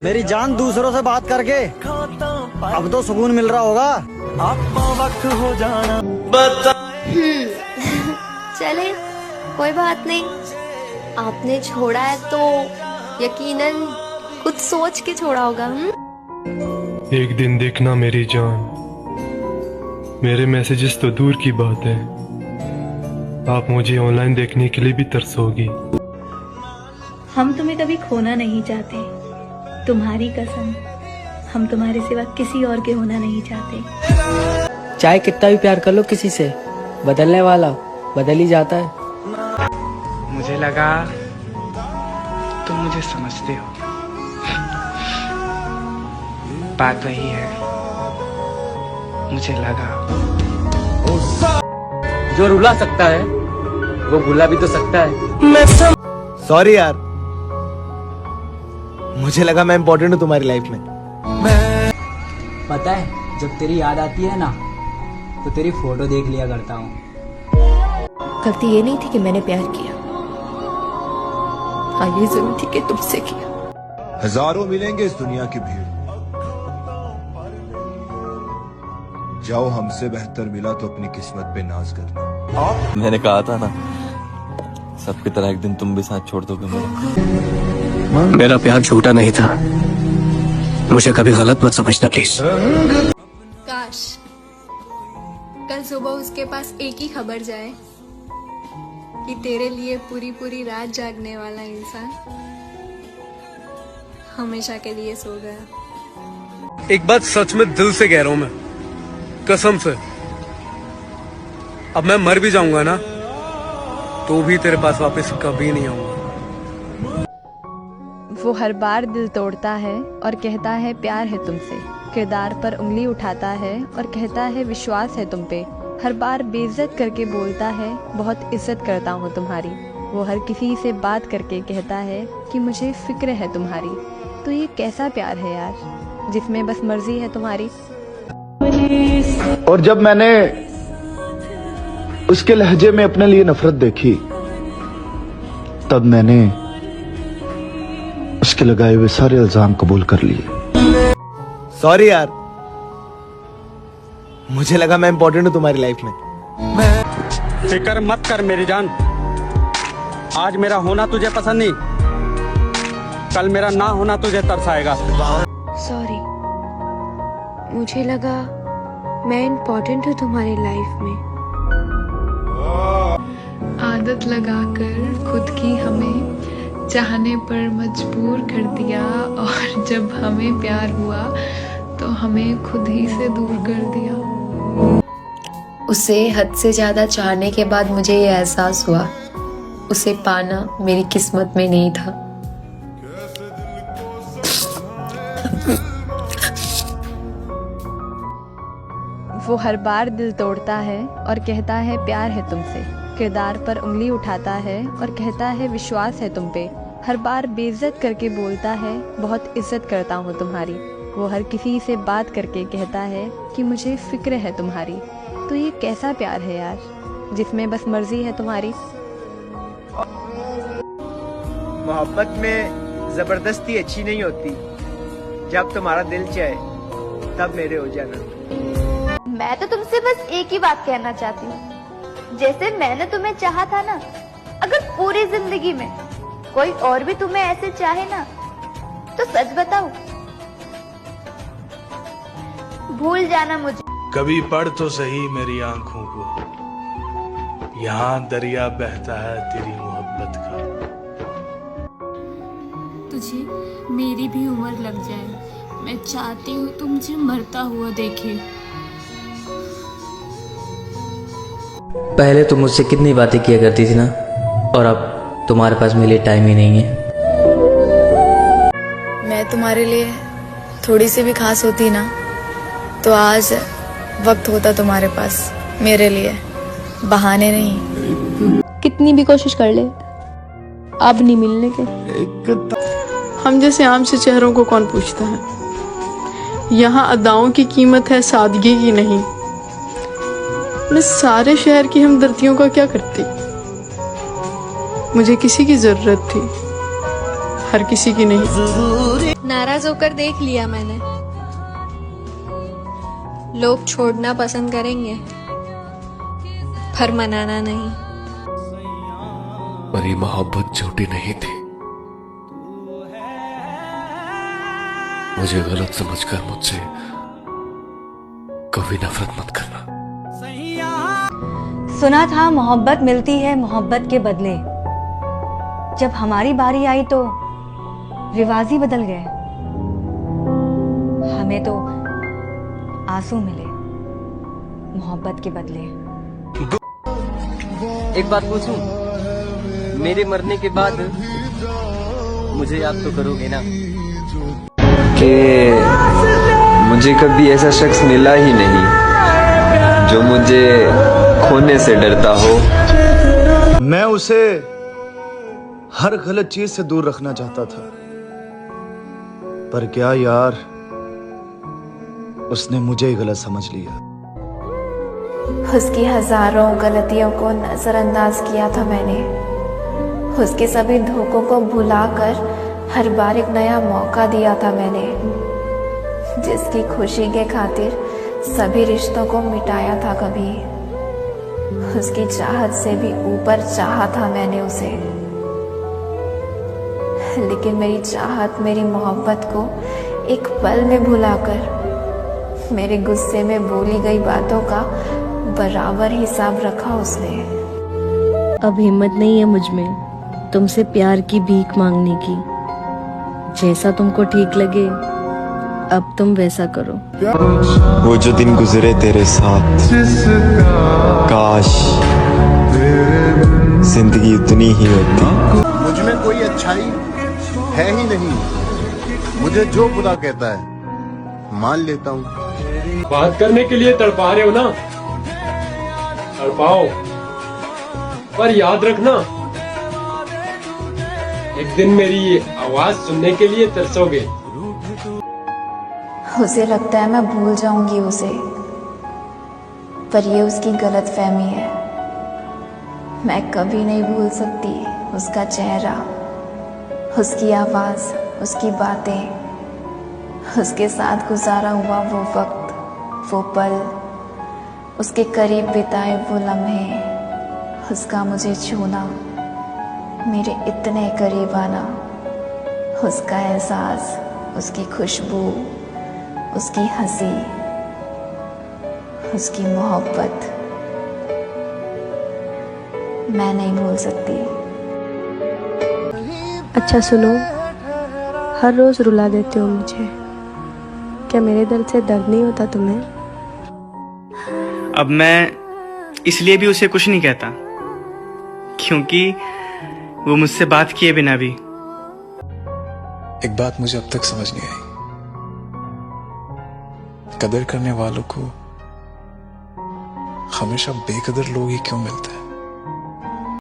मेरी जान दूसरों से बात करके अब तो सुकून मिल रहा होगा। वक्त हो जाना चले कोई बात नहीं, आपने छोड़ा है तो यकीनन कुछ सोच के छोड़ा होगा। एक दिन देखना मेरी जान, मेरे मैसेजेस तो दूर की बात है, आप मुझे ऑनलाइन देखने के लिए भी तरसोगी। हम तुम्हें कभी खोना नहीं चाहते, तुम्हारी कसम, हम तुम्हारे सिवा किसी और के होना नहीं चाहते। चाहे कितना भी प्यार कर लो किसी से, बदलने वाला बदल ही जाता है। मुझे लगा तुम मुझे समझते हो, बात वही है, मुझे लगा। जो रुला सकता है वो भुला भी तो सकता है। सॉरी यार, मुझे लगा मैं इम्पोर्टेंट हूँ तुम्हारी लाइफ में। पता है जब तेरी याद आती है ना तो तेरी फोटो देख लिया करता हूँ। गलती ये नहीं थी कि मैंने प्यार किया, हाँ ये जरूर थी कि तुमसे किया। हजारों मिलेंगे इस दुनिया की भीड़, जाओ हमसे बेहतर मिला तो अपनी किस्मत पे नाज करना। मैंने कहा था ना, सबकी तरह एक दिन तुम भी साथ छोड़ दोगे मेरा। मेरा प्यार झूठा नहीं था, मुझे कभी गलत मत समझना प्लीज। काश कल सुबह उसके पास एक ही खबर जाए कि तेरे लिए पूरी पूरी रात जागने वाला इंसान हमेशा के लिए सो गया। एक बात सच में दिल से कह रहा हूँ मैं, कसम से, अब मैं मर भी जाऊंगा ना तो भी तेरे पास वापस कभी नहीं आऊंगा। वो हर बार दिल तोड़ता है और कहता है प्यार है तुमसे, किरदार पर उंगली उठाता है और कहता है विश्वास है तुम पे, हर बार बेइज्जत करके बोलता है बहुत इज्जत करता हूँ तुम्हारी। वो हर किसी से बात करके कहता है कि मुझे फिक्र है तुम्हारी। तो ये कैसा प्यार है यार, जिसमें बस मर्जी है तुम्हारी। और जब मैंने उसके लहजे में अपने लिए नफरत देखी, तब मैंने उसके लगाए हुए सारे इल्जाम कबूल कर लिए। सॉरी यार, मुझे लगा मैं इम्पोर्टेंट हूँ तुम्हारी लाइफ में। फिक्र मत कर मेरी जान, आज मेरा होना तुझे पसंद नहीं, कल मेरा ना होना तुझे तरसाएगा। सॉरी, मुझे लगा मैं इम्पोर्टेंट हूँ तुम्हारी लाइफ में। आदत लगाकर खुद की हमें चाहने पर मजबूर कर दिया, और जब हमें प्यार हुआ तो हमें खुद ही से दूर कर दिया। उसे हद से ज्यादा चाहने के बाद मुझे ये एहसास हुआ, उसे पाना मेरी किस्मत में नहीं था। वो हर बार दिल तोड़ता है और कहता है प्यार है तुमसे, किरदार पर उंगली उठाता है और कहता है विश्वास है तुम पे, हर बार बेइज्जत करके बोलता है बहुत इज्जत करता हूँ तुम्हारी। वो हर किसी से बात करके कहता है कि मुझे फिक्र है तुम्हारी। तो ये कैसा प्यार है यार, जिसमें बस मर्जी है तुम्हारी। मोहब्बत में जबरदस्ती अच्छी नहीं होती, जब तुम्हारा दिल चाहे तब मेरे हो जाना। मैं तो तुमसे बस एक ही बात कहना चाहती हूँ, जैसे मैंने तुम्हें चाहा था ना, अगर पूरी जिंदगी में कोई और भी तुम्हें ऐसे चाहे ना, तो सच बताओ भूल जाना मुझे। कभी पढ़ तो सही मेरी आंखों को, यहाँ दरिया बहता है तेरी मोहब्बत का। तुझे मेरी भी उम्र लग जाए, मैं चाहती हूँ तुम मुझे मरता हुआ देखे। पहले तुम मुझसे कितनी बातें किया करती थी ना, और अब तुम्हारे पास मेरे लिए टाइम ही नहीं है। मैं तुम्हारे लिए थोड़ी सी भी खास होती ना, तो आज वक्त होता तुम्हारे पास मेरे लिए, बहाने नहीं। कितनी भी कोशिश कर ले, अब नहीं मिलने के। हम जैसे आम से चेहरों को कौन पूछता है, यहाँ अदाओं की कीमत है सादगी की नहीं। मैं सारे शहर की हमदर्दियों का क्या करती, मुझे किसी की जरूरत थी, हर किसी की नहीं। नाराज होकर देख लिया मैंने। लोग छोड़ना पसंद करेंगे पर मनाना नहीं। पर ये मोहब्बत झूठी नहीं थी। मुझे गलत समझकर मुझसे कभी नफरत मत करना। सुना था मोहब्बत मिलती है मोहब्बत के बदले। जब हमारी बारी आई तो रिवाज ही बदल गए। हमें तो आंसू मिले मोहब्बत के बदले। एक बात पूछूं, मेरे मरने के बाद मुझे याद तो करोगे ना? कि मुझे कभी ऐसा शख्स मिला ही नहीं जो मुझे खोने से डरता हो। मैं उसे हर गलत चीज से दूर रखना चाहता था, पर क्या यार, उसने मुझे ही गलत समझ लिया। उसकी हजारों गलतियों को नजरअंदाज किया था मैंने। उसके सभी धोखों को भुलाकर हर बार एक नया मौका दिया था मैंने। जिसकी खुशी के खातिर सभी रिश्तों को मिटाया था कभी। उसकी चाहत से भी ऊपर चाहा था मैंने उसे। लेकिन मेरी चाहत, मेरी मोहब्बत को एक पल में भुलाकर मेरे गुस्से में बोली गई बातों का बराबर हिसाब रखा उसने। अब हिम्मत नहीं है मुझ में तुमसे प्यार की भीख मांगने की। जैसा तुमको ठीक लगे अब तुम वैसा करो। वो जो दिन गुजरे तेरे साथ, काश जिंदगी इतनी ही होती। मुझ में कोई अच्छाई है ही नहीं। मुझे जो खुदा कहता है मान लेता हूँ। बात करने के लिए तड़पा रहे हो ना, तड़पाओ, पर याद रखना एक दिन मेरी ये आवाज सुनने के लिए तरसोगे। उसे लगता है मैं भूल जाऊंगी उसे, पर ये उसकी गलतफहमी है। मैं कभी नहीं भूल सकती उसका चेहरा, उसकी आवाज, उसकी बातें, उसके साथ गुजारा हुआ वो वक्त, वो पल, उसके करीब बिताए वो लम्हे, उसका मुझे छूना, मेरे इतने करीब आना, उसका एहसास, उसकी खुशबू, उसकी हंसी, उसकी मोहब्बत मैं नहीं भूल सकती। अच्छा सुनो, हर रोज रुला देते हो मुझे। क्या मेरे दर्द से दर्द नहीं होता तुम्हें? अब मैं इसलिए भी उसे कुछ नहीं कहता क्योंकि वो मुझसे बात किए बिना भी। एक बात मुझे अब तक समझ नहीं आई, कदर करने वालों को हमेशा बेकदर लोग ही क्यों मिलते हैं?